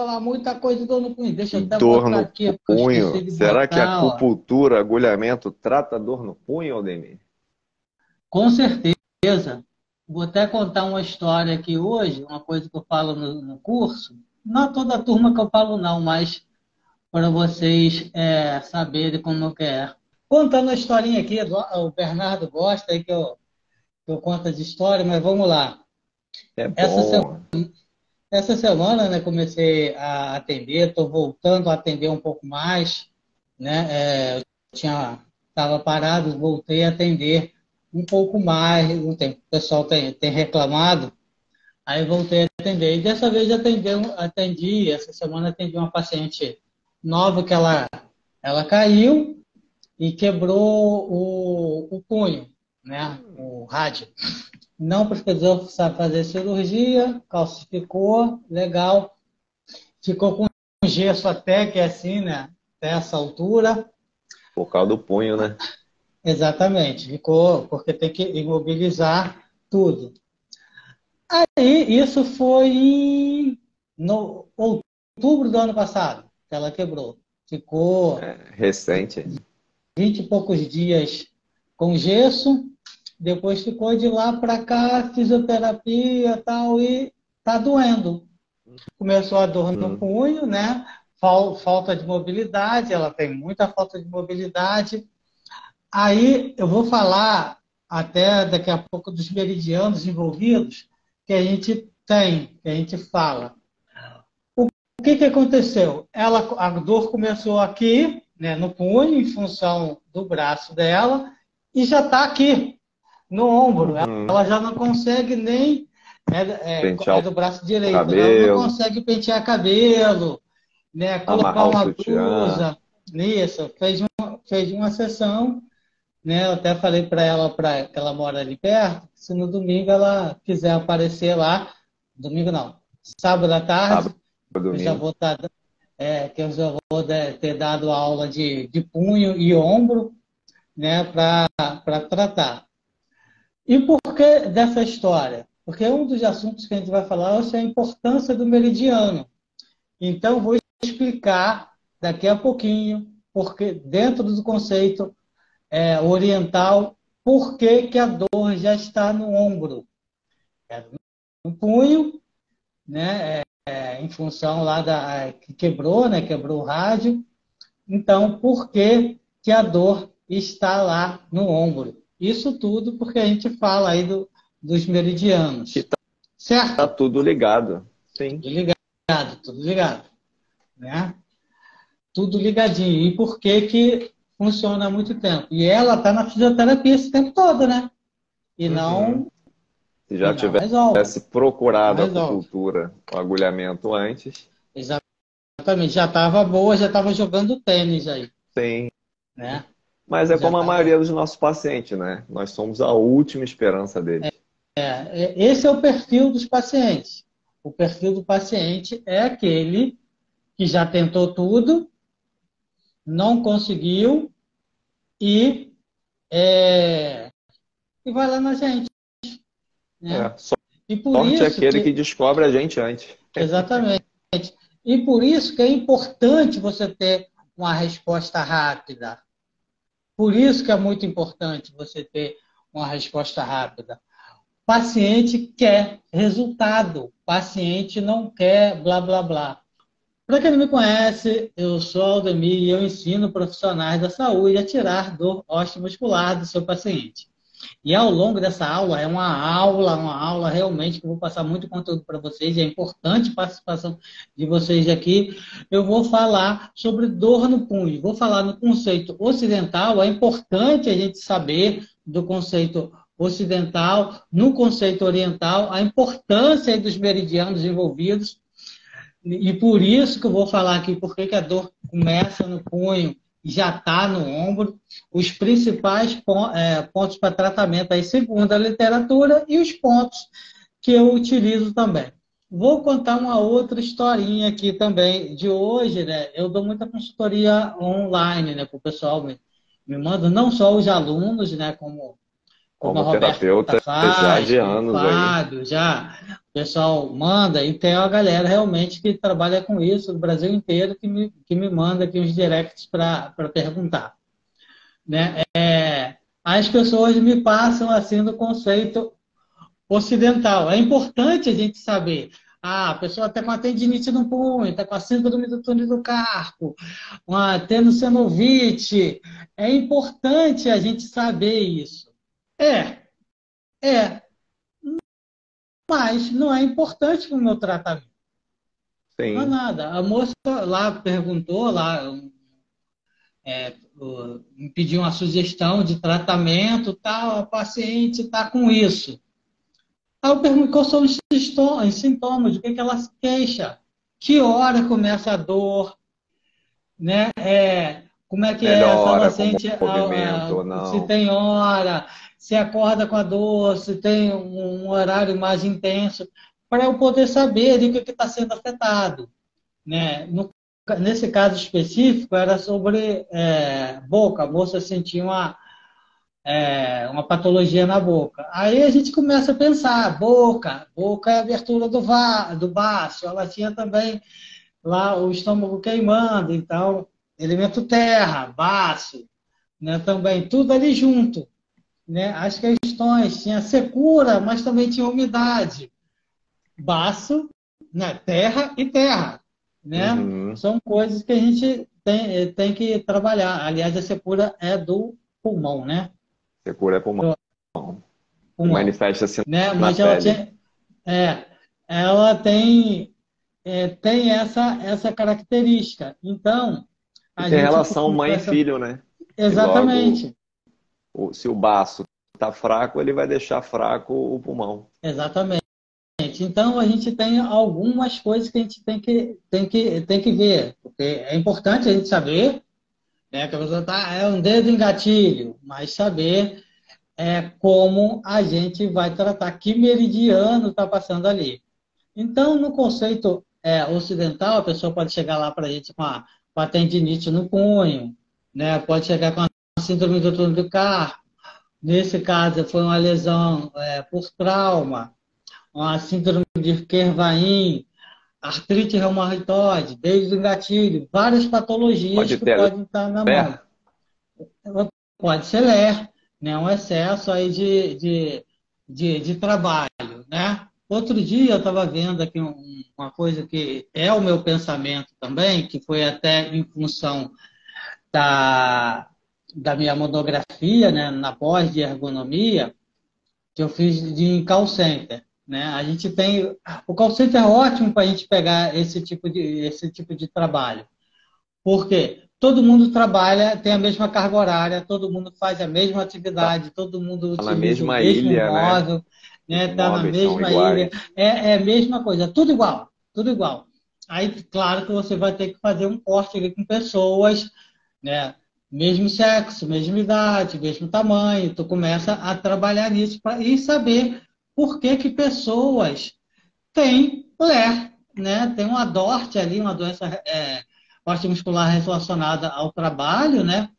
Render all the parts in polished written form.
falar muita coisa de dor no punho. Deixa eu até Dor botar no aqui, porque eu esqueci punho. de Será que a botar, ó. acupuntura, agulhamento, trata dor no punho, Aldemir? Com certeza. Vou até contar uma história aqui hoje, uma coisa que eu falo no curso. Não toda a turma que eu falo, não, mas para vocês saberem como que é. Contando a historinha aqui, o Bernardo gosta aí que eu conto de história, mas vamos lá. É Essa, se- bom. essa semana, né, comecei a atender, estou voltando a atender um pouco mais, né? Eu estava parado, voltei a atender um pouco mais, um tempo. O pessoal tem reclamado, aí voltei a atender. E dessa vez atendi, essa semana atendi uma paciente nova que ela caiu e quebrou o punho, né? O rádio. Não precisou fazer cirurgia, calcificou, legal. Ficou com gesso até que é assim, né? Até essa altura. Por causa do punho, né? Exatamente, ficou, porque tem que imobilizar tudo. Aí, isso foi no outubro do ano passado, que ela quebrou. Ficou É, recente. 20 e poucos dias com gesso, depois ficou de lá para cá, fisioterapia e tal, e tá doendo. Começou a dor no Hum. punho, né? Falta de mobilidade, ela tem muita falta de mobilidade. Aí eu vou falar até daqui a pouco dos meridianos envolvidos que a gente tem, que a gente fala. O que aconteceu? A dor começou aqui, né, no punho, em função do braço dela, e já está aqui, no ombro. Uhum. Ela já não consegue nem. É Pentear do braço o direito, né? Ela não cabelo, consegue pentear cabelo, né, colocar amarrar o uma sutiã. blusa. Isso, fez uma sessão, né? Eu até falei para ela, que ela mora ali perto, se no domingo ela quiser aparecer lá, domingo não, sábado à tarde, Sábado, domingo. que eu já vou ter dado aula de punho e ombro, né, para tratar. E por que dessa história? Porque um dos assuntos que a gente vai falar hoje é a importância do meridiano. Então, vou explicar daqui a pouquinho, porque dentro do conceito oriental, por que a dor já está no ombro, no punho, né? Em função lá que quebrou, né? Quebrou o rádio. Então, por que a dor está lá no ombro? Isso tudo porque a gente fala aí dos Que meridianos, tá certo? tudo ligado. Sim. Tudo ligado, né? Tudo ligadinho. E por que funciona há muito tempo? E ela está na fisioterapia esse tempo todo, né? E Uhum. não, Se e já não resolve. tivesse Não procurado a resolve. acupuntura, o agulhamento antes, Exatamente. Já estava boa, já estava jogando tênis aí, sim. né? Mas é Já como a estava. maioria dos nossos pacientes, né? Nós somos a última esperança deles. Esse é o perfil dos pacientes. O perfil do paciente é aquele que já tentou tudo, não conseguiu e, é, e vai lá na gente, né? É, E por sorte é isso aquele que que, descobre a gente antes. exatamente, e por isso que é importante você ter uma resposta rápida. Por isso que é muito importante você ter uma resposta rápida. Paciente quer resultado, paciente não quer blá blá blá. Para quem não me conhece, eu sou Aldemir e eu ensino profissionais da saúde a tirar dor osteomuscular do seu paciente. E ao longo dessa aula, é uma aula realmente que eu vou passar muito conteúdo para vocês, e é importante a participação de vocês aqui. Eu vou falar sobre dor no punho, vou falar no conceito ocidental, é importante a gente saber do conceito ocidental, no conceito oriental, a importância dos meridianos envolvidos, e por isso que eu vou falar aqui, porque a dor começa no punho e já está no ombro, os principais pontos para tratamento aí, segundo a literatura, e os pontos que eu utilizo também. Vou contar uma outra historinha aqui também de hoje, né? Eu dou muita consultoria online, né? Para o pessoal me manda, não só os alunos, né? Como a Como Roberta terapeuta já faz, de como o anos aí. Fábio, já. pessoal manda, e tem uma galera realmente que trabalha com isso, do Brasil inteiro, que me manda aqui uns directs para perguntar. Né? As pessoas me passam assim do conceito ocidental. É importante a gente saber. Ah, a pessoa está com a tendinite no punho, está com a síndrome do túnel do carpo, tendo senovite. É importante a gente saber isso. É, é, mas não é importante para o meu tratamento. Não é Sim. nada. A moça lá perguntou, me pediu uma sugestão de tratamento, tal, a paciente está com isso. Aí eu pergunto quais são os sintomas, do que ela se queixa, que hora começa a dor, né? Como é que é, se ela Melhora com sente, movimento ou se não. tem hora, se acorda com a dor, se tem um horário mais intenso, para eu poder saber de que está sendo afetado. Né? Nesse caso específico, era sobre boca, a moça sentia uma patologia na boca. Aí a gente começa a pensar, boca é a abertura do baço, ela tinha também lá o estômago queimando, então, elemento terra, baço, né, também, tudo ali junto. Né? As questões, tinha secura, mas também tinha umidade. Baço, né, terra e terra. Né? Uhum. São coisas que a gente tem que trabalhar. Aliás, a secura é do pulmão, né? Secura é pulmão. E Pulmão, manifesta-se né? na Mas pele. é, ela tem essa característica. Então, E a tem gente relação mãe e começa filho, né? Que logo, exatamente, se o baço está fraco, ele vai deixar fraco o pulmão. exatamente. Então, a gente tem algumas coisas que a gente tem que ver, porque é importante a gente saber, né, que a pessoa é um dedo em gatilho, mas saber como a gente vai tratar, que meridiano está passando ali. Então, no conceito ocidental, a pessoa pode chegar lá para a gente com a tendinite no punho, né? Pode chegar com a síndrome do túnel do carpo. Nesse caso, foi uma lesão por trauma, uma síndrome de Kervain, artrite reumatoide, desde o gatilho, várias patologias Pode que ter podem estar na ler? mão. Pode ser ler, né? Um excesso aí de trabalho, né? Outro dia eu estava vendo aqui uma coisa que é o meu pensamento também, que foi até em função da, da minha monografia, né, na pós de ergonomia, que eu fiz em call center. Né? A gente tem. O call center é ótimo para a gente pegar esse tipo de trabalho. Por quê? Todo mundo trabalha, tem a mesma carga horária, todo mundo faz a mesma Tá atividade, todo mundo na utiliza o mesma mesmo ilha, né? móvel, Os né? Está na móveis são mesma ilha, iguais. é a mesma coisa, tudo igual, tudo igual. Aí, claro que você vai ter que fazer um corte ali com pessoas, né? Mesmo sexo, mesma idade, mesmo tamanho, tu começa a trabalhar nisso e saber por que que pessoas têm LER, né? Tem uma DORT ali, uma doença osteomuscular relacionada ao trabalho, né?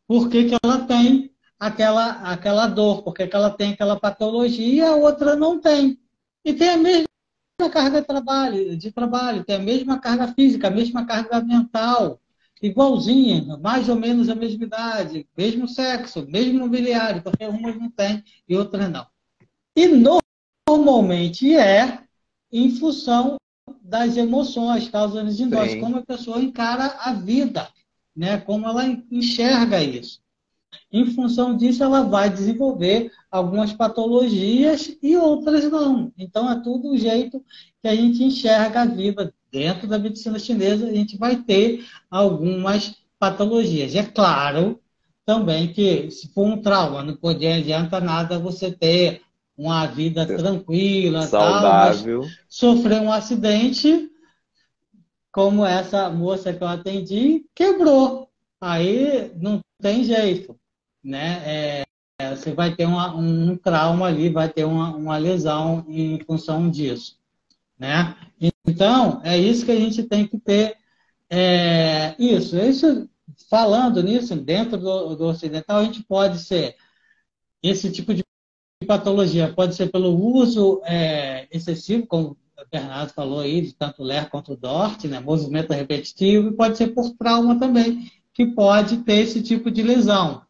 Por que que ela tem aquela dor? Por que que ela tem aquela patologia e a outra não tem? E tem a mesma carga de trabalho, tem a mesma carga física, a mesma carga mental, igualzinha, mais ou menos a mesma idade, mesmo sexo, mesmo mobiliário, porque umas não tem e outras não. E normalmente em função das emoções, causas de nós, Sim. como a pessoa encara a vida, né? Como ela enxerga isso. Em função disso, ela vai desenvolver algumas patologias e outras não. Então, é tudo o jeito que a gente enxerga a vida. Dentro da medicina chinesa, a gente vai ter algumas patologias. É claro também que, se for um trauma, não adianta nada você ter uma vida Ser tranquila, tal, mas saudável. sofrer um acidente, como essa moça que eu atendi, quebrou. Aí não tem jeito, né? Você vai ter um trauma ali, vai ter uma lesão em função disso, né? Então, é isso que a gente tem que ter. Isso, falando nisso, dentro do ocidental, a gente pode ser esse tipo de patologia pode ser pelo uso excessivo, como o Bernardo falou aí, de tanto o LER quanto o DORT, né? Movimento repetitivo, e pode ser por trauma também, que pode ter esse tipo de lesão.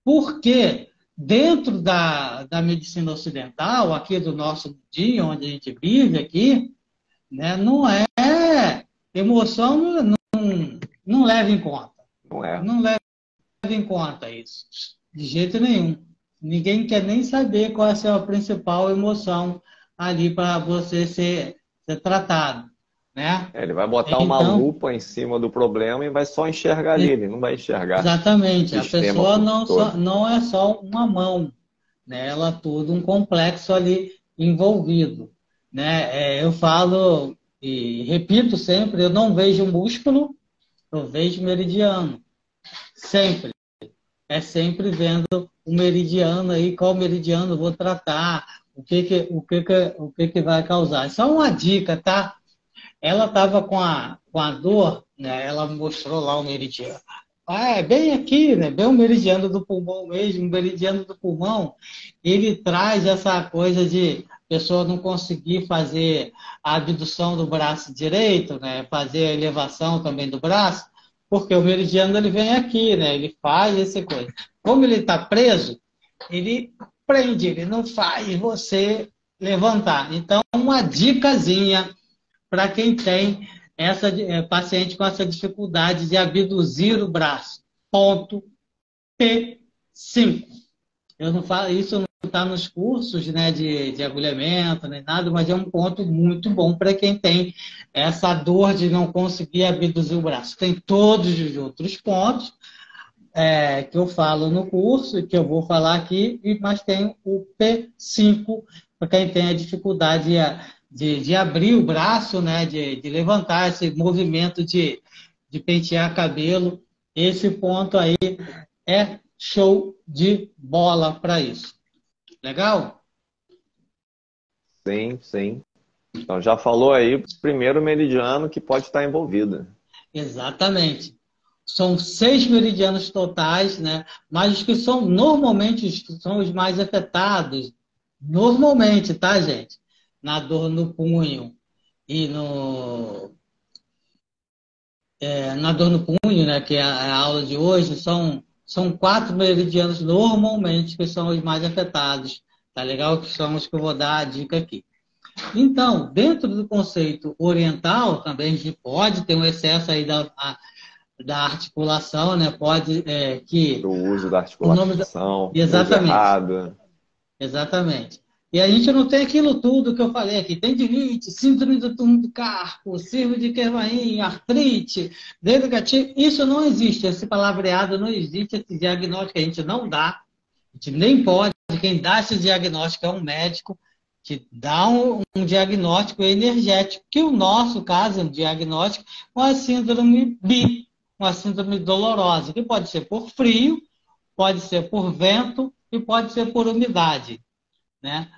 Porque dentro da medicina ocidental, aqui do nosso dia, onde a gente vive aqui, né, não é emoção, não leva em conta. Não é. Não leva em conta isso, de jeito nenhum. Ninguém quer nem saber qual é a sua principal emoção ali para você ser tratado, né? Ele vai botar uma Então, lupa em cima do problema e vai só enxergar ali, ele não vai enxergar o exatamente, a sistema pessoa todo. não é só uma mão, né? Ela é tudo um complexo ali envolvido, né? Eu falo e repito sempre, eu não vejo músculo, eu vejo meridiano, sempre. É sempre vendo o meridiano aí, qual meridiano eu vou tratar, o que que vai causar. Só uma dica, tá? Ela estava com a dor, né? Ela mostrou lá o meridiano. Ah, é bem aqui, né? Bem o meridiano do pulmão mesmo. O meridiano do pulmão, ele traz essa coisa de a pessoa não conseguir fazer a abdução do braço direito, né? Fazer a elevação também do braço, porque o meridiano ele vem aqui, né? Ele faz essa coisa. Como ele está preso, ele prende, ele não faz você levantar. Então, uma dicasinha para quem tem essa paciente com essa dificuldade de abduzir o braço. Ponto P5. Eu não falo, isso não está nos cursos, né, de agulhamento, nem nada, mas é um ponto muito bom para quem tem essa dor de não conseguir abduzir o braço. Tem todos os outros pontos que eu falo no curso, que eu vou falar aqui, mas tem o P5, para quem tem a dificuldade de abrir o braço, né, de levantar esse movimento de pentear cabelo. Esse ponto aí é show de bola para isso. Legal? Sim, sim. Então já falou aí o primeiro meridiano que pode estar envolvido. Exatamente. São 6 meridianos totais, né? Mas os que são normalmente são os mais afetados. Normalmente, tá, gente? Na dor no punho e na dor no punho, né? Que é a aula de hoje, são 4 meridianos normalmente que são os mais afetados. Tá legal? Que são os que eu vou dar a dica aqui. Então, dentro do conceito oriental, também a gente pode ter um excesso aí da articulação, né? Pode que Do uso da o nome da... articulação, do uso Exatamente, errado. exatamente. E a gente não tem aquilo tudo que eu falei aqui. Tem tendinite, síndrome do túmulo do carpo, síndrome de Kermain, artrite, dedo negativo. Isso não existe. Esse palavreado não existe. Esse diagnóstico a gente não dá. A gente nem pode. Quem dá esse diagnóstico é um médico que dá um diagnóstico energético, que o nosso caso é um diagnóstico com a síndrome BI, uma síndrome dolorosa, que pode ser por frio, pode ser por vento e pode ser por umidade, né?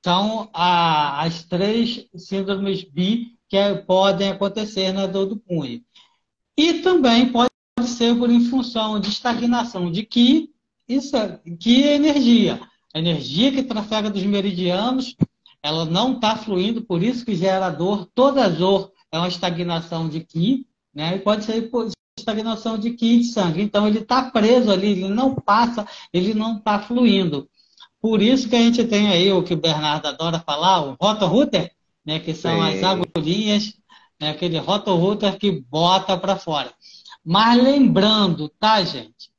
São as 3 síndromes BI que podem acontecer na dor do punho. E também pode ser por em função de estagnação de Qi, Qi é energia. A energia que trafega dos meridianos, ela não está fluindo, por isso que gera dor. Toda dor é uma estagnação de Qi, né? E pode ser por estagnação de Qi de sangue. Então ele está preso ali, ele não passa, ele não está fluindo. Por isso que a gente tem aí o que o Bernardo adora falar, o Roto-Rooter, né? Que são as Sim. agulhinhas, né? Aquele Roto-Rooter que bota para fora. Mas lembrando, tá, gente?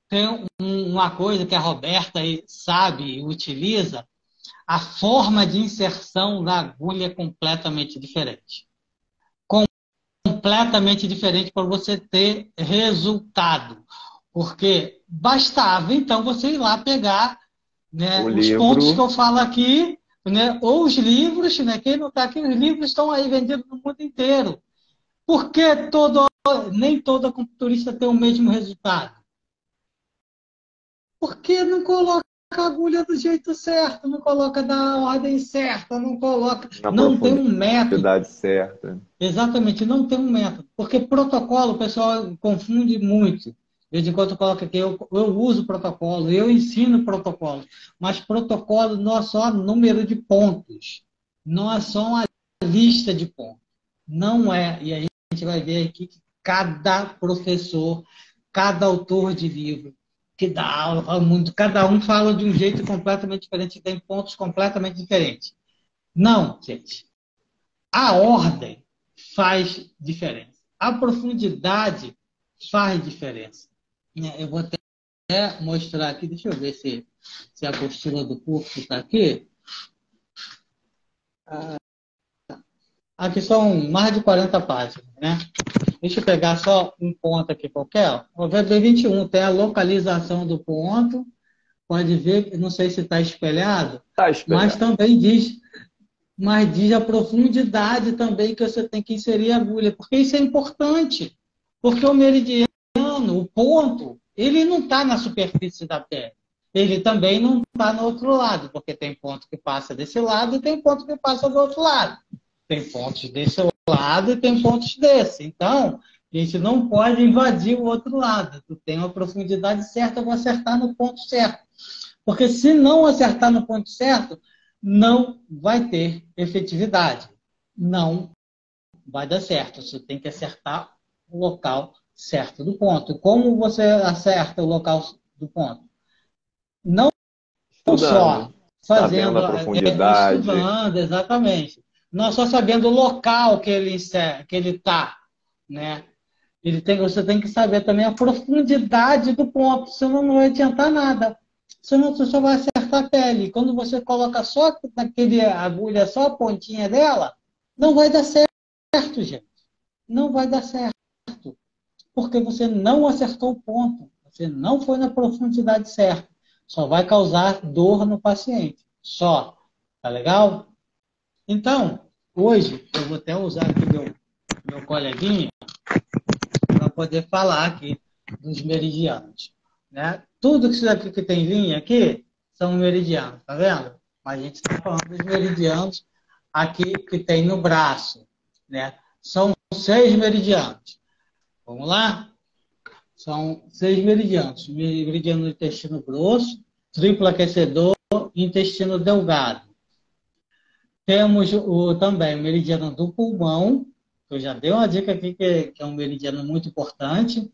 Tem uma coisa que a Roberta aí sabe e utiliza, a forma de inserção da agulha é completamente diferente. Completamente diferente para você ter resultado. Porque bastava, então, você ir lá pegar, O né, os pontos que livro, eu falo aqui, né, ou os livros, né, quem não está aqui, os livros estão aí vendidos no mundo inteiro. Por que nem todo acupunturista tem o mesmo resultado? Porque não coloca a agulha do jeito certo, não coloca da ordem certa, não coloca, na não tem um método. profundidade certa. Exatamente, não tem um método. Porque protocolo o pessoal confunde muito. De vez em quando eu coloco aqui, eu uso protocolo, eu ensino protocolo, mas protocolo não é só número de pontos, não é só uma lista de pontos. Não é, e a gente vai ver aqui que cada professor, cada autor de livro que dá aula ao mundo, cada um fala de um jeito completamente diferente, tem pontos completamente diferentes. Não, gente. A ordem faz diferença. A profundidade faz diferença. Eu vou até mostrar aqui, deixa eu ver se a apostila do curso está aqui. Aqui são mais de 40 páginas, né? Deixa eu pegar só um ponto aqui qualquer. O VB21 tem a localização do ponto. Pode ver, não sei se está espelhado, Tá espelhado. mas também diz a profundidade também que você tem que inserir a agulha, porque isso é importante. Porque o meridiano, o ponto, ele não está na superfície da pele. Ele também não está no outro lado, porque tem ponto que passa desse lado e tem ponto que passa do outro lado. Tem pontos desse lado e tem pontos desse. Então, a gente não pode invadir o outro lado. Tu tem uma profundidade certa, eu vou acertar no ponto certo. Porque se não acertar no ponto certo, não vai ter efetividade. Não vai dar certo. Você tem que acertar o local certo do ponto. Como você acerta o local do ponto? Não só fazendo, sabendo a profundidade. estudando, exatamente. Não só sabendo o local que ele está, né? Você tem que saber também a profundidade do ponto, senão não vai adiantar nada. Senão você só vai acertar a pele. Quando você coloca só naquele agulha, só a pontinha dela, não vai dar certo, gente. Não vai dar certo. Porque você não acertou o ponto. Você não foi na profundidade certa. Só vai causar dor no paciente. Só. Tá legal? Então, hoje, eu vou até usar aqui meu coleguinha para poder falar aqui dos meridianos. Né? Tudo isso aqui que tem linha aqui são meridianos, tá vendo? Mas a gente está falando dos meridianos aqui que tem no braço. Né? São 6 meridianos. Vamos lá? São 6 meridianos. Meridiano do intestino grosso, triplo aquecedor e intestino delgado. Temos também o meridiano do pulmão, que eu já dei uma dica aqui que é um meridiano muito importante.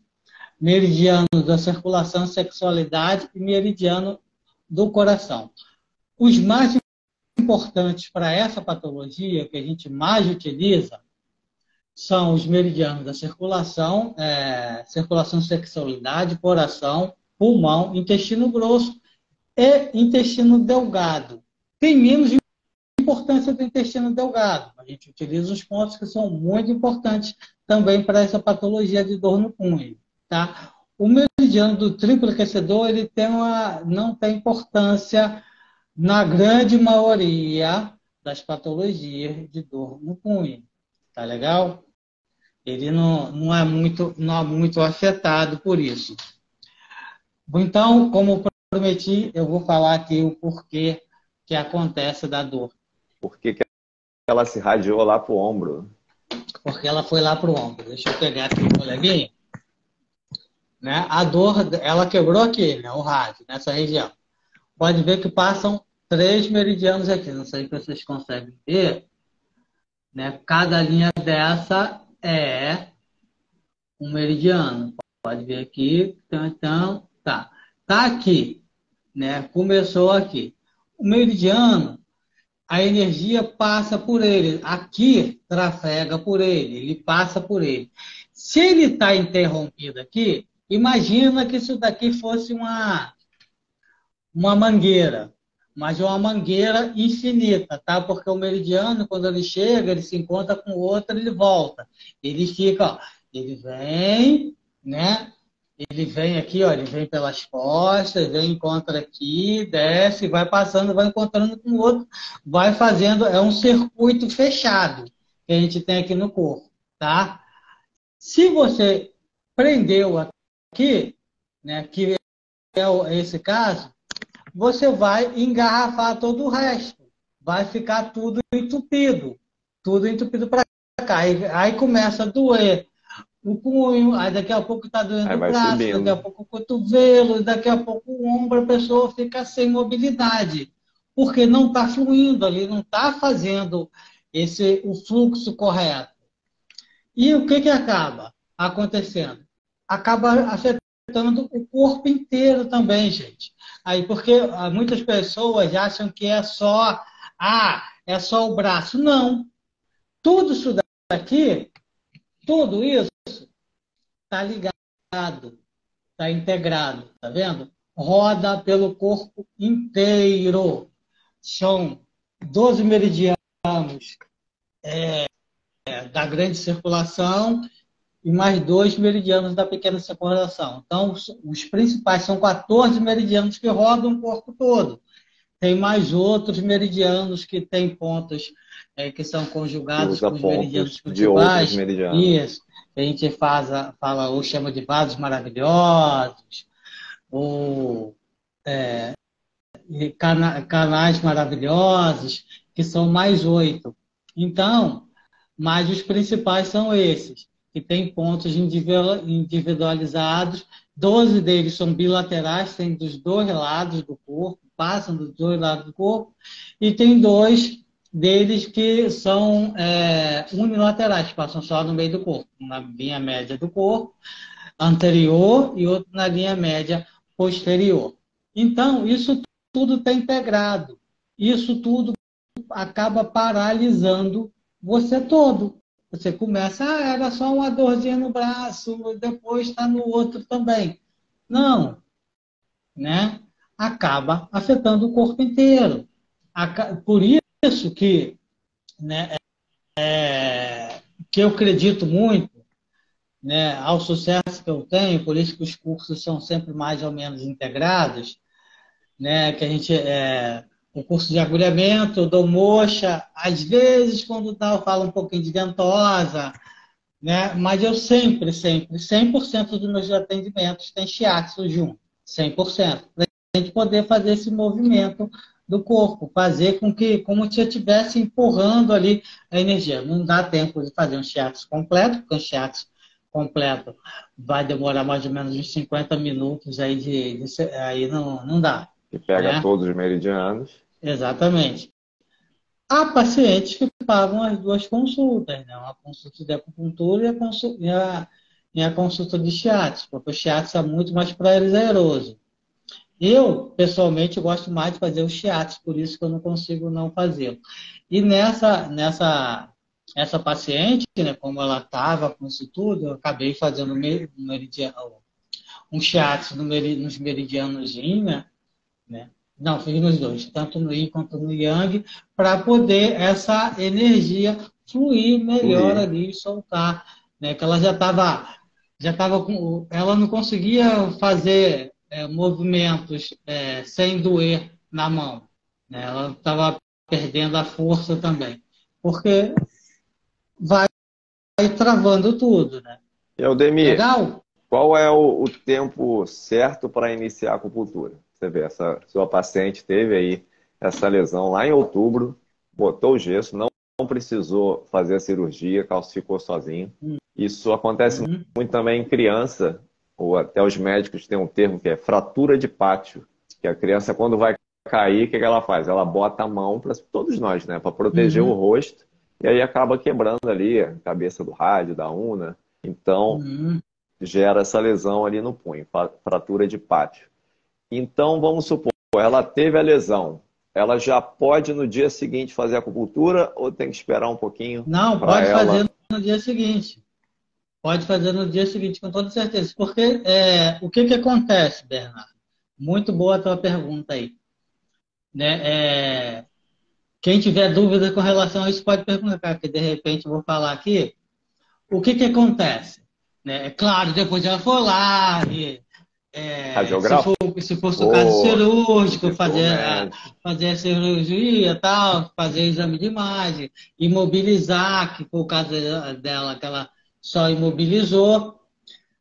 Meridiano da circulação e sexualidade e meridiano do coração. Os mais importantes para essa patologia, que a gente mais utiliza, são os meridianos da circulação, circulação, sexualidade, coração, pulmão, intestino grosso e intestino delgado. Tem menos importância do intestino delgado. A gente utiliza os pontos que são muito importantes também para essa patologia de dor no punho. Tá? O meridiano do triplo aquecedor ele não tem importância na grande maioria das patologias de dor no punho. Tá legal? Ele não é muito afetado por isso. Então, como prometi, eu vou falar aqui o porquê que acontece da dor. Por que ela se radiou lá para o ombro? Porque ela foi lá para o ombro. Deixa eu pegar aqui o coleguinha. Né? A dor, ela quebrou aqui, né? O rádio, nessa região. Pode ver que passam 3 meridianos aqui. Não sei se vocês conseguem ver. Né? Cada linha dessa é um meridiano. Pode ver aqui. Então, tá. Tá aqui. Né? Começou aqui. O meridiano, a energia passa por ele. Aqui, trafega por ele. Ele passa por ele. Se ele está interrompido aqui, imagina que isso daqui fosse uma mangueira. Mas uma mangueira infinita, tá? Porque o meridiano, quando ele chega, ele se encontra com o outro, ele volta. Ele fica, ó, ele vem, né? Ele vem aqui, ó, ele vem pelas costas, vem, encontra aqui, desce, vai passando, vai encontrando com o outro, vai fazendo, é um circuito fechado que a gente tem aqui no corpo, tá? Se você prendeu aqui, né, que é esse caso, você vai engarrafar todo o resto, vai ficar tudo entupido para cá, aí começa a doer o punho, aí daqui a pouco está doendo Aí o vai braço, daqui a subindo. pouco o cotovelo, daqui a pouco o ombro, a pessoa fica sem mobilidade, porque não está fluindo ali, não está fazendo o fluxo correto. E o que acaba acontecendo? Acaba afetando o corpo inteiro também, gente. Aí, porque muitas pessoas acham que é só o braço. Não. Tudo isso daqui, tudo isso está ligado, está integrado, tá vendo? Roda pelo corpo inteiro. São 12 meridianos da grande circulação e mais 2 meridianos da pequena circulação. Então, os principais são 14 meridianos que rodam o corpo todo. Tem mais outros meridianos que têm pontos que são Que conjugados usa com os meridianos pontos de outros principais. meridianos. Isso. A gente fala ou chama de vasos maravilhosos, ou canais maravilhosos, que são mais 8. Então, mas os principais são esses, que têm pontos individualizados. 12 deles são bilaterais, tem dos dois lados do corpo, passam dos dois lados do corpo, e tem 2 deles que são unilaterais, passam só no meio do corpo, na linha média do corpo anterior e outro na linha média posterior. Então, isso tudo está integrado. Isso tudo acaba paralisando você todo. Você começa, era só uma dorzinha no braço, depois está no outro também. Não, né? Acaba afetando o corpo inteiro. Por isso que, né, que eu acredito muito, né, ao sucesso que eu tenho, por isso que os cursos são sempre mais ou menos integrados, né, que a gente o curso de agulhamento, eu dou moxa, às vezes quando dá eu falo um pouquinho de ventosa, né, mas eu sempre, 100% dos meus atendimentos tem shiatsu junto, 100%, para a gente poder fazer esse movimento do corpo, fazer com que, como se eu estivesse empurrando ali a energia. Não dá tempo de fazer um shiatsu completo, porque um shiatsu completo vai demorar mais ou menos uns 50 minutos, aí não dá. Que pega Né? todos os meridianos. Exatamente. Há pacientes que pagam as duas consultas, né? Uma consulta de acupuntura e a consulta de shiatsu, porque o shiatsu é muito mais prazeroso. Eu, pessoalmente, gosto mais de fazer o shiatsu, por isso que eu não consigo não fazê-lo. E essa paciente, né, como ela estava com isso tudo, eu acabei fazendo um shiatsu nos meridianos yin, né? Não, fiz nos dois, tanto no Yin quanto no Yang, para poder essa energia fluir melhor Fluir. ali e soltar. Né? Que ela ela não conseguia fazer movimentos sem doer na mão. Né? Ela estava perdendo a força também. Porque vai travando tudo. Né? E Aldemir, Legal? qual é o tempo certo para iniciar a acupuntura? Você vê, essa sua paciente teve aí essa lesão lá em outubro, botou o gesso, não precisou fazer a cirurgia, calcificou sozinho. Isso acontece Uhum. muito também em criança, ou até os médicos têm um termo que é fratura de pátio, que a criança quando vai cair, o que ela faz? Ela bota a mão, para todos nós, né, para proteger o Uhum. rosto, e aí acaba quebrando ali a cabeça do rádio, da una. Então, Uhum. gera essa lesão ali no punho, fratura de pátio. Então, vamos supor, ela teve a lesão, ela já pode no dia seguinte fazer a acupuntura ou tem que esperar um pouquinho Não, para pode ela? fazer no dia seguinte. Pode fazer no dia seguinte, com toda certeza. Porque o que acontece, Bernardo? Muito boa a tua pergunta aí. Né? Quem tiver dúvida com relação a isso pode perguntar, porque de repente eu vou falar aqui. O que acontece? Né? É claro, depois ela for lá, Radiografou, se fosse o caso cirúrgico, visitou o médico. fazer a cirurgia, tal, fazer exame de imagem, imobilizar, que foi o caso dela, que ela só imobilizou.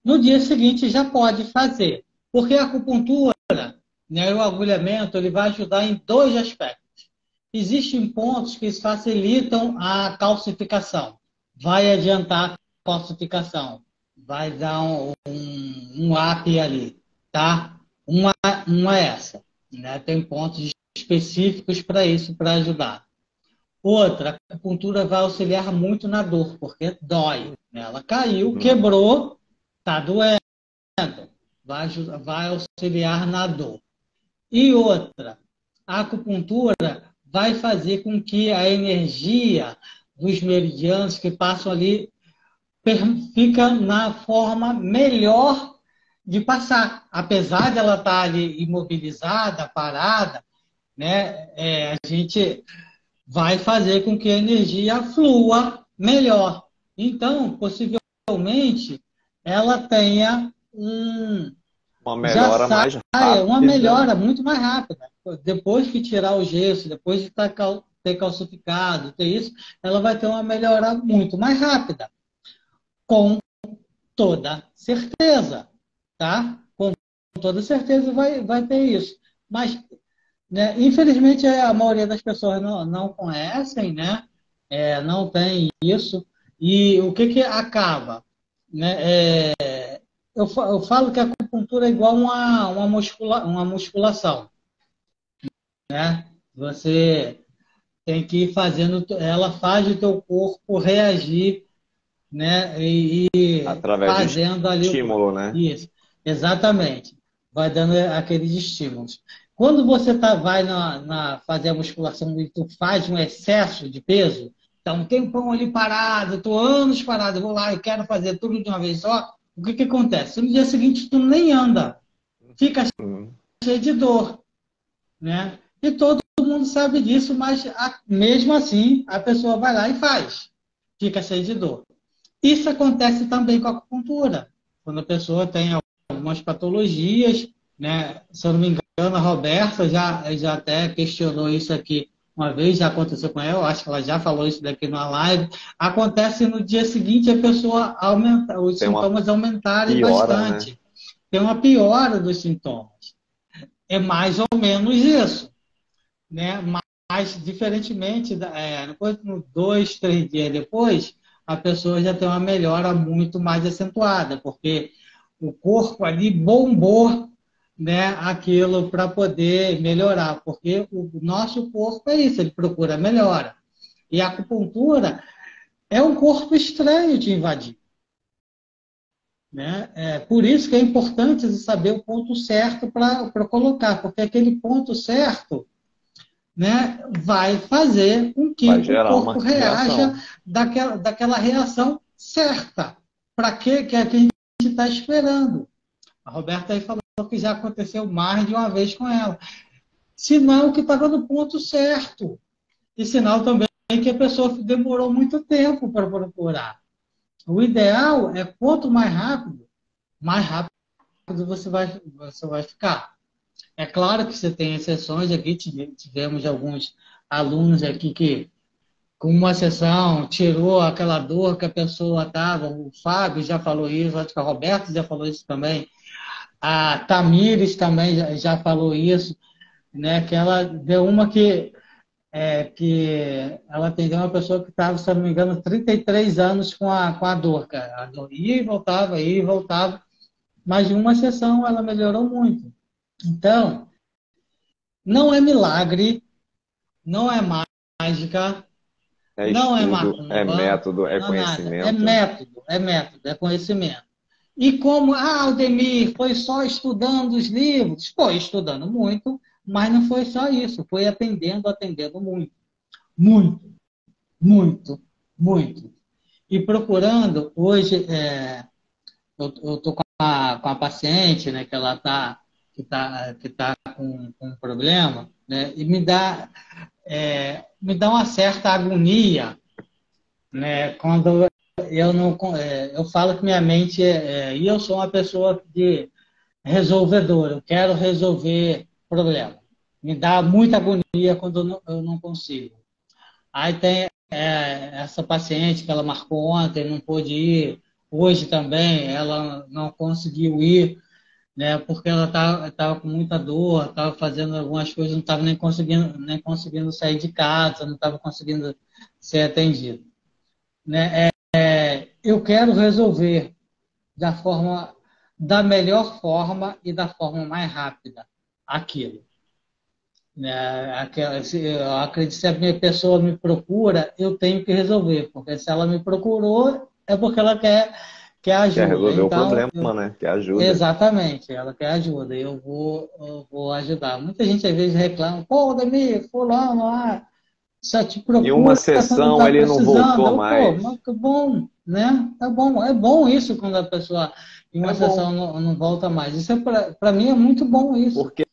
No dia seguinte já pode fazer. Porque a acupuntura, né, o agulhamento, ele vai ajudar em 2 aspectos. Existem pontos que facilitam a calcificação. Vai adiantar a calcificação. vai dar um up ali, tá? Uma é essa, né? Tem pontos específicos para isso, para ajudar. Outra, a acupuntura vai auxiliar muito na dor, porque dói, né? Ela caiu, quebrou, tá doendo, vai auxiliar na dor. E outra, a acupuntura vai fazer com que a energia dos meridianos que passam ali fica na forma melhor de passar. Apesar de ela estar ali imobilizada, parada, né, a gente vai fazer com que a energia flua melhor. Então, possivelmente, ela tenha Uma já melhora mais saia uma rápida. melhora muito mais rápida. Depois que tirar o gesso, depois de ter calcificado, ter isso, ela vai ter uma melhora muito mais rápida. Com toda certeza, tá? Com toda certeza vai ter isso. Mas, né, infelizmente, a maioria das pessoas não conhecem, né? Não tem isso. E o que acaba? Né? Eu falo que a acupuntura é igual uma musculação, né? Você tem que ir fazendo, ela faz o teu corpo reagir, né? E Através de fazendo ali estímulo, né? isso, exatamente, vai dando aqueles estímulos. Quando você vai fazer a musculação e tu faz um excesso de peso, tá um tempão ali parado, tô anos parado, eu vou lá, eu quero fazer tudo de uma vez só, o que acontece? No dia seguinte tu nem anda, fica Uhum. cheio de dor, né? E todo mundo sabe disso, mas mesmo assim a pessoa vai lá e faz, fica cheio de dor. Isso acontece também com a acupuntura. Quando a pessoa tem algumas patologias, né? Se eu não me engano, a Roberta já até questionou isso aqui uma vez, já aconteceu com ela, acho que ela já falou isso daqui na live. Acontece no dia seguinte a pessoa aumenta, os Tem uma sintomas aumentarem piora, né? bastante. Tem uma piora dos sintomas. É mais ou menos isso, né? Mas, diferentemente, depois, 2, 3 dias depois, a pessoa já tem uma melhora muito mais acentuada, porque o corpo ali bombou, né, aquilo para poder melhorar, porque o nosso corpo é isso, ele procura melhora. E a acupuntura é um corpo estranho de invadir, né? Por isso que é importante saber o ponto certo para colocar, porque aquele ponto certo, né, vai fazer com Vai que o gerar corpo uma reaja reação. daquela reação certa. Para que a gente está esperando? A Roberta aí falou que já aconteceu mais de uma vez com ela. Sinal que estava no ponto certo. E sinal também que a pessoa demorou muito tempo para procurar. O ideal é quanto mais rápido você vai ficar. É claro que você tem exceções aqui, tivemos alguns alunos aqui que, com uma sessão, tirou aquela dor que a pessoa estava. O Fábio já falou isso, acho que a Roberta já falou isso também. A Tamires também já falou isso, né? Que ela deu uma que ela atendeu uma pessoa que estava, se eu não me engano, 33 anos com a dor, cara. A dor ia e voltava, mas em uma sessão ela melhorou muito. Então, não é milagre, não é mágica, É não é estudo, é macumba, método, é não é nada. conhecimento. É método, é conhecimento. E como, Aldemir, foi só estudando os livros? Foi estudando muito, mas não foi só isso, foi atendendo muito. Muito, muito, muito. E procurando, hoje, eu estou com a paciente, né, que ela que tá com um problema, né, e me dá uma certa agonia, né, quando eu não, eu falo que minha mente e eu sou uma pessoa de resolvedora, eu quero resolver problema. Me dá muita agonia quando eu não consigo. Aí tem essa paciente que ela marcou ontem, não pôde ir. Hoje também ela não conseguiu ir, né? Porque ela estava com muita dor, estava fazendo algumas coisas, não estava nem conseguindo sair de casa, não estava conseguindo ser atendida, né? Eu quero resolver, da melhor forma e da forma mais rápida aquilo. Né? Eu acredito que se a minha pessoa me procura, eu tenho que resolver, porque se ela me procurou, é porque ela quer Quer ajuda. resolver o Então, problema, né? Quer ajuda. exatamente, ela quer ajuda, eu vou ajudar. Muita gente às vezes reclama, pô, Ademir, fulano lá, só te Em uma procura quando sessão está ele não precisando. voltou Eu, pô, mais. mas que bom, né? É bom isso quando a pessoa em É uma sessão bom, não volta mais. Isso para mim é muito bom isso. porque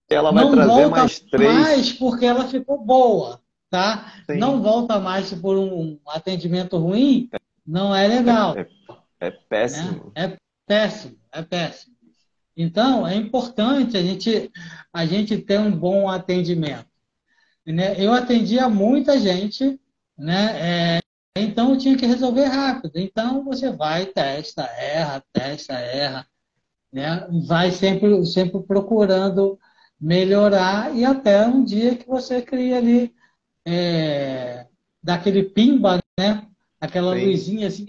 ela vai Não trazer volta mais mais três. porque ela ficou boa, tá? Não Sim, volta mais por um atendimento ruim, não é é, legal, é, é né? péssimo. É péssimo, é péssimo. Então, é importante a gente ter um bom atendimento, né? Eu atendia muita gente, né? Então, eu tinha que resolver rápido. Então, você vai, testa, erra, né? Vai sempre procurando melhorar e até um dia que você cria ali, daquele pimba, né? Aquela Sim. luzinha assim,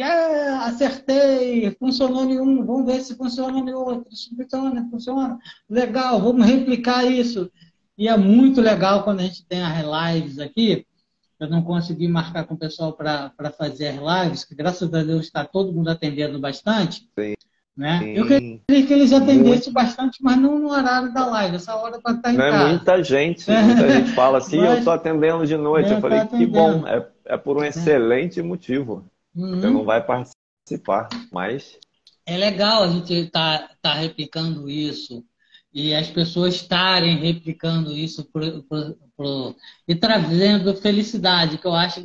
acertei, funcionou em um, vamos ver se funciona em outro, funciona, legal, vamos replicar isso. E é muito legal quando a gente tem as lives aqui. Eu não consegui marcar com o pessoal para fazer as lives, que graças a Deus está todo mundo atendendo bastante, né? Eu Sim, queria que eles muito. atendessem bastante, mas não no horário da live, essa hora para estar em Não é casa. muita gente fala assim, eu estou Mas, atendendo de noite. Eu né, está falei, que bom, atendendo. é por um Né? excelente motivo. Você não Uhum. vai participar, mas É legal a gente tá replicando isso e as pessoas estarem replicando isso e trazendo felicidade, que eu acho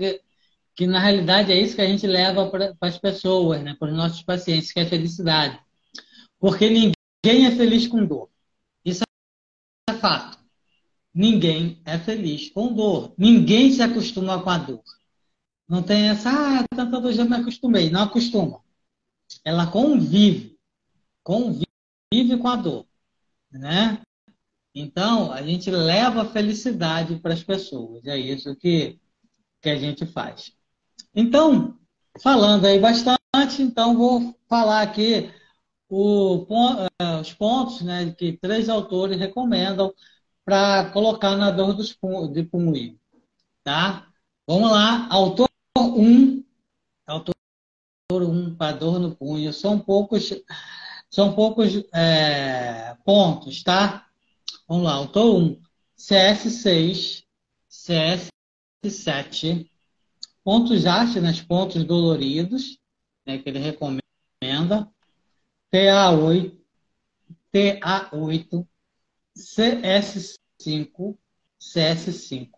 que na realidade é isso que a gente leva para as pessoas, né, para os nossos pacientes, que é felicidade. Porque ninguém é feliz com dor. Isso é fato. Ninguém é feliz com dor. Ninguém se acostuma com a dor. Não tem essa, tanta dor já me acostumei. Não acostuma. Ela convive com a dor, né? Então, a gente leva felicidade para as pessoas. É isso que a gente faz. Então, falando aí bastante, então vou falar aqui os pontos, né, que três autores recomendam para colocar na dor de punho, tá? Vamos lá, um, autor um para dor no punho. São poucos pontos, tá? Vamos lá, autor um, CS6, CS7, pontos hastes, né, pontos doloridos, né, que ele recomenda, TA8, TA8, CS5, CS5,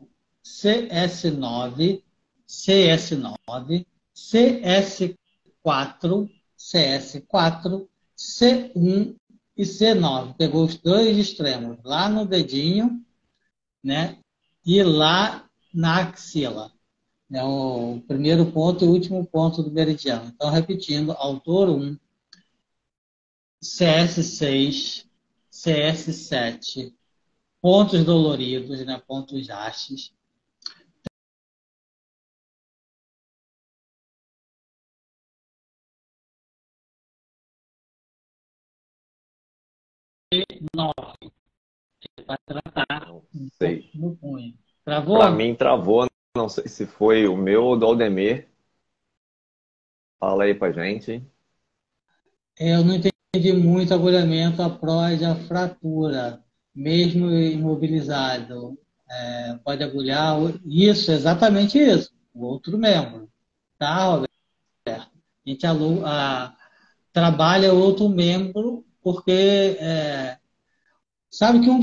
CS9, CS9, CS4, CS4, C1 e C9. Pegou os dois extremos, lá no dedinho, né? E lá na axila. É o primeiro ponto e o último ponto do meridiano. Então, repetindo, autor um, CS6, CS7, pontos doloridos, né? Pontos hastes. Nove, para tratar não um pouco sei. no punho. Para Travou? mim travou, não sei se foi o meu ou do Aldemir. Fala aí pra gente. Eu não entendi muito agulhamento após a fratura, mesmo imobilizado. Pode agulhar. Exatamente isso. O outro membro. Tá, Roberto? A gente trabalha outro membro porque sabe que um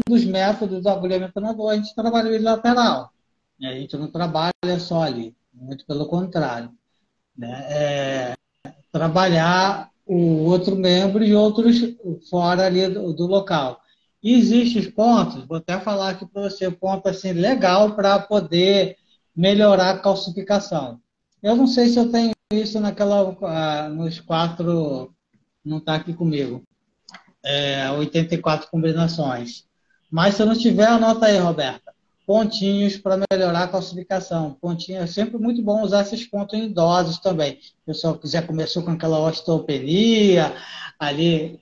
dos métodos do agulhamento na dor, a gente trabalha ele lateral. Né? A gente não trabalha só ali. Muito pelo contrário. Né? Trabalhar o outro membro e outros fora ali do local. E existem os pontos, vou até falar aqui para você, ponto assim, legal para poder melhorar a calcificação. Eu não sei se eu tenho isso nos quatro, não está aqui comigo, 84 combinações. Mas se eu não tiver, anota aí, Roberta. pontinhos para melhorar a calcificação. Pontinho é sempre muito bom usar esses pontos em idosos também. Se o pessoal já começou com aquela osteopenia, ali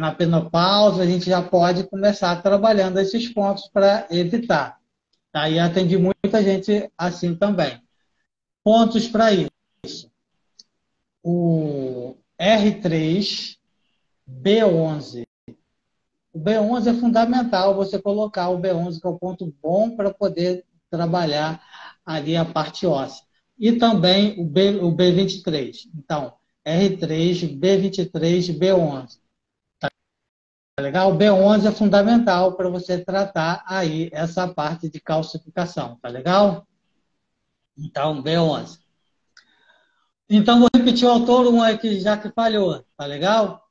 na penopausa, a gente já pode começar trabalhando esses pontos para evitar. Tá? E atendi muita gente assim também. Pontos para isso. O R3, B11. O B11 é fundamental você colocar o B11, que é o ponto bom para poder trabalhar ali a parte óssea. E também o B23. Então, R3, B23, B11. Tá legal? O B11 é fundamental para você tratar aí essa parte de calcificação. Tá legal? Então, B11. Então, vou repetir o autor 1 aqui, já que falhou. Tá legal?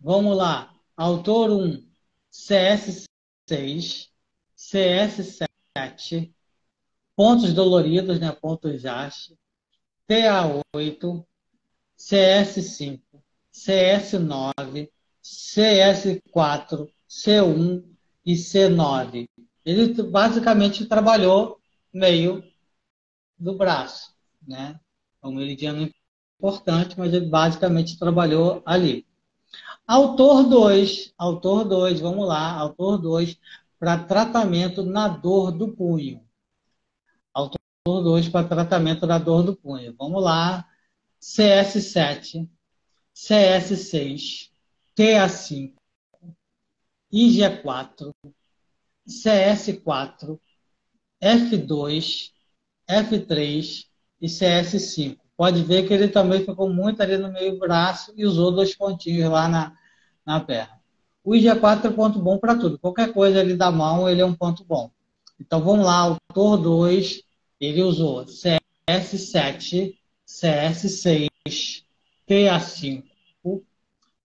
Vamos lá. Autor 1. CS6, CS7, pontos doloridos, né? Pontos JAST, TA8, CS5, CS9, CS4, C1 e C9. Ele basicamente trabalhou meio do braço, né? É um meridiano importante, mas ele basicamente trabalhou ali. Autor 2, vamos lá, autor 2, para tratamento na dor do punho. Autor 2 para tratamento da dor do punho. Vamos lá, CS7, CS6, TA5, IG4, CS4, F2, F3 e CS5. Pode ver que ele também ficou muito ali no meio do braço e usou 2 pontinhos lá na perna. O IG4 é ponto bom para tudo. Qualquer coisa ali da mão, ele é um ponto bom. Então, vamos lá. Autor 2, ele usou CS7, CS6, TA5,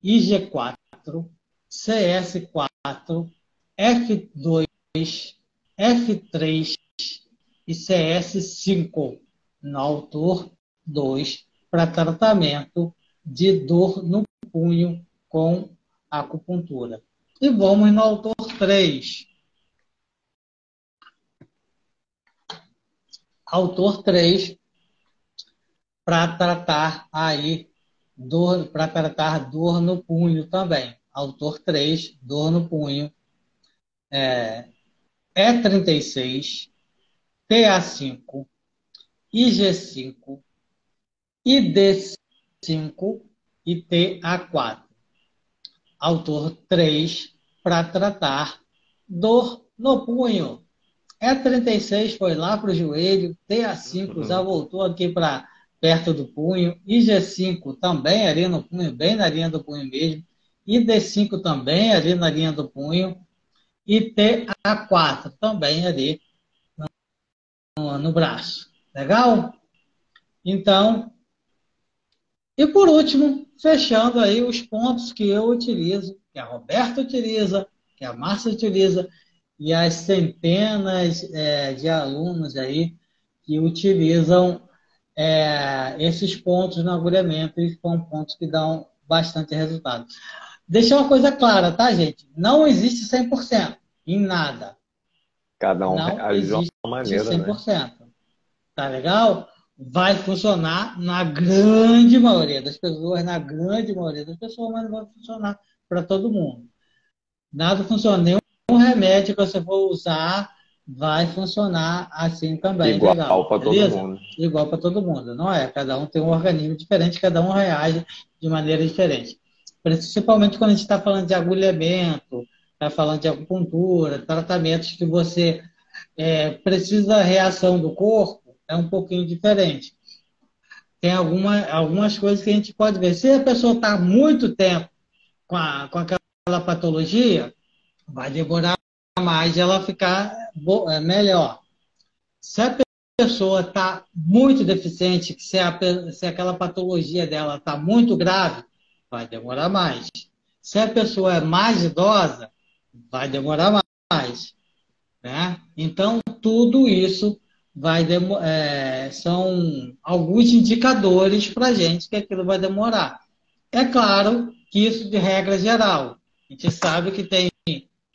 IG4, CS4, F2, F3 e CS5 no autor 2 para tratamento de dor no punho com acupuntura. E vamos no autor 3. Autor 3 para tratar aí dor, para tratar dor no punho também. Autor 3, dor no punho. E36, TA5, IG5, ID5 e TA4. Autor 3 para tratar dor no punho. E36 foi lá para o joelho, TA5 já voltou aqui para perto do punho, IG5 também ali no punho, bem na linha do punho mesmo, ID5 também ali na linha do punho, e TA4 também ali no braço. Legal? Então, e por último, fechando aí os pontos que eu utilizo, que a Roberta utiliza, que a Márcia utiliza, e as centenas de alunos aí que utilizam esses pontos no agulhamento e são pontos que dão bastante resultado. Deixar uma coisa clara, tá, gente? Não existe 100% em nada. Cada um Não reage de uma existe maneira, 100%. Né? Tá legal? Vai funcionar na grande maioria das pessoas, mas não vai funcionar para todo mundo. Nada funciona. Nenhum remédio que você for usar vai funcionar assim também. Igual para todo mundo. Igual para todo mundo, não é? Cada um tem um organismo diferente, cada um reage de maneira diferente. Principalmente quando a gente está falando de agulhamento, está falando de acupuntura, tratamentos que você precisa da reação do corpo, é um pouquinho diferente. Tem algumas coisas que a gente pode ver. Se a pessoa está muito tempo com aquela patologia, vai demorar mais ela ficar melhor. Se a pessoa está muito deficiente, se aquela patologia dela está muito grave, vai demorar mais. Se a pessoa é mais idosa, vai demorar mais. Né? Então, tudo isso são alguns indicadores para a gente que aquilo vai demorar. É claro que isso de regra geral. A gente sabe que tem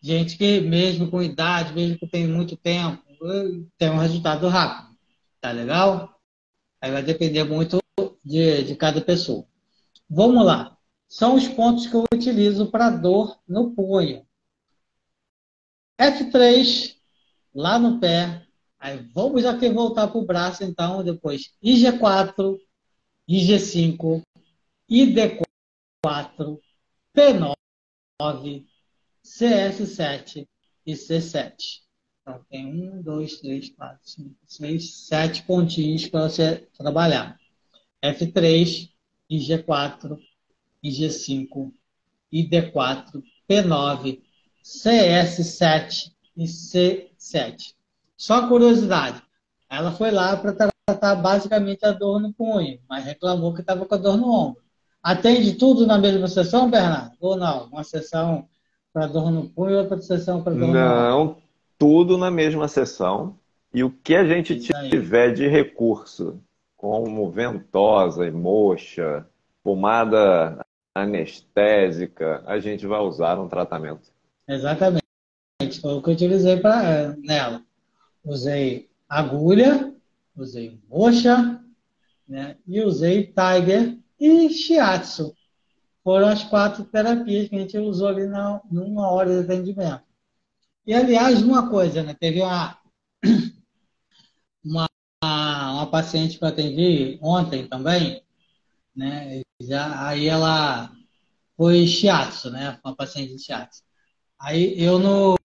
gente que, mesmo com idade, mesmo que tem muito tempo, tem um resultado rápido. Tá legal? Aí vai depender muito de cada pessoa. Vamos lá. São os pontos que eu utilizo para dor no punho. F3, lá no pé. Aí vamos aqui voltar para o braço, então, depois. IG4, IG5, ID4, P9, CS7 e C7. Então, tem 7 pontinhos para você trabalhar. F3, IG4, IG5, ID4, P9, CS7 e C7. Só curiosidade, ela foi lá para tratar basicamente a dor no punho, mas reclamou que estava com a dor no ombro. Atende tudo na mesma sessão, Bernardo? Ou não? Uma sessão para dor no punho e outra sessão para dor no ombro. Não, tudo na mesma sessão. E o que a gente Isso aí. tiver de recurso, como ventosa e moxa, pomada anestésica, a gente vai usar um tratamento. Exatamente. Foi o que eu utilizei nela. Usei agulha, usei moxa, né? E usei Tiger e Shiatsu. Foram as 4 terapias que a gente usou ali numa hora de atendimento. E, aliás, uma coisa, né? Teve uma paciente que eu atendi ontem também, né? Aí ela foi shiatsu, né? Uma paciente de shiatsu. Aí eu não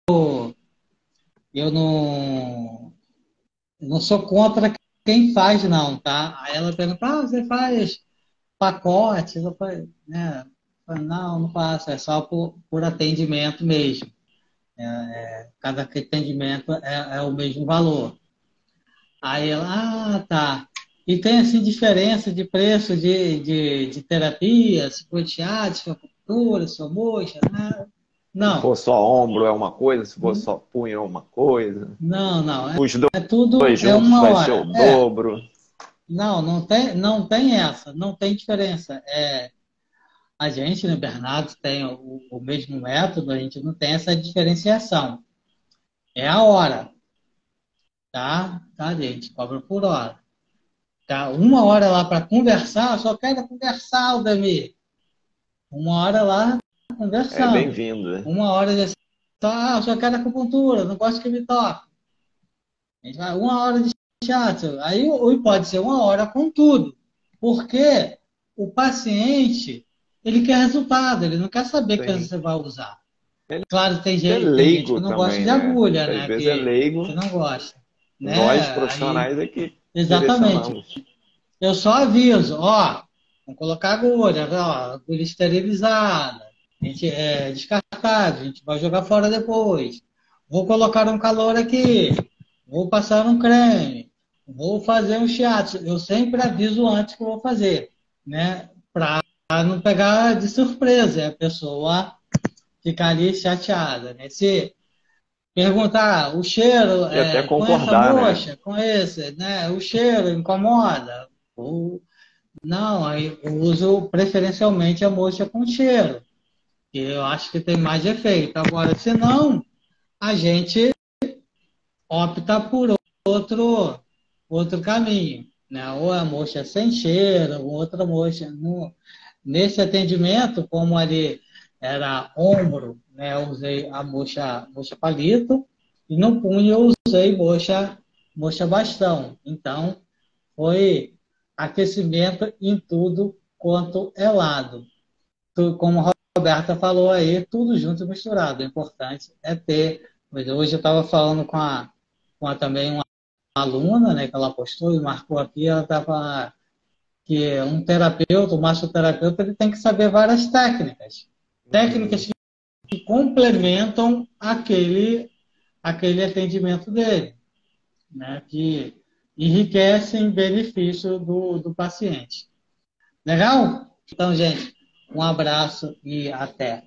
sou contra quem faz, não, tá? Aí ela pergunta, você faz pacote? Eu falei, né? Eu falei, não, não faço, é só por atendimento mesmo. Cada atendimento é o mesmo valor. Aí ela, tá. E tem assim diferença de preço de terapia, se for teatro, se for acupuntura, se for moxa? Se Não. for só ombro é uma coisa, se for só punho é uma coisa. Não, não. Os É tudo, dois é juntos uma vai ser o hora. dobro. Não, não tem essa, não tem diferença. A gente, né, Bernardo, tem o mesmo método, a gente não tem essa diferenciação. É a hora, tá? Tá, gente? Cobra por hora. Tá? Uma hora lá para conversar, só quero conversar, Aldemir. Uma hora lá É conversando. bem-vindo, né? Uma hora de só quero acupuntura, não gosto que me toque. A gente vai uma hora de chat. Aí ou pode ser uma hora com tudo. Porque o paciente, ele quer resultado, ele não quer saber que Sim. você vai usar. Ele Claro, é tem gente que leigo não gosta também, de né? agulha, Às né? vezes é Que leigo. não gosta. Nós, Né? Aí, profissionais, é que exatamente. direcionamos. Eu só aviso, ó, vamos colocar agulha, ó, agulha esterilizada, a gente, descartável, a gente vai jogar fora depois. Vou colocar um calor aqui, vou passar um creme, vou fazer um shiatsu. Eu sempre aviso antes que eu vou fazer, né? Para não pegar de surpresa, a pessoa ficar ali chateada, né? Se perguntar, o cheiro, E até com essa concordar, né? moxa, com esse, né? O cheiro incomoda? Não, aí eu uso preferencialmente a moxa com cheiro, que eu acho que tem mais efeito. Agora, se não, a gente opta por outro caminho, né? Ou a moxa sem cheiro, ou outra moxa. Nesse atendimento, como ali era ombro, né? Eu usei a moxa palito, e no punho eu usei moxa bastão. Então, foi aquecimento em tudo quanto é lado. Como a Roberta falou aí, tudo junto e misturado. O importante é ter. Hoje eu estava falando também uma aluna, né, que ela postou e marcou aqui, ela estava que um terapeuta, um massoterapeuta, ele tem que saber várias técnicas. Uhum. Técnicas que complementam aquele atendimento dele, né, que enriquecem em benefício do paciente. Legal? Então, gente, um abraço e até.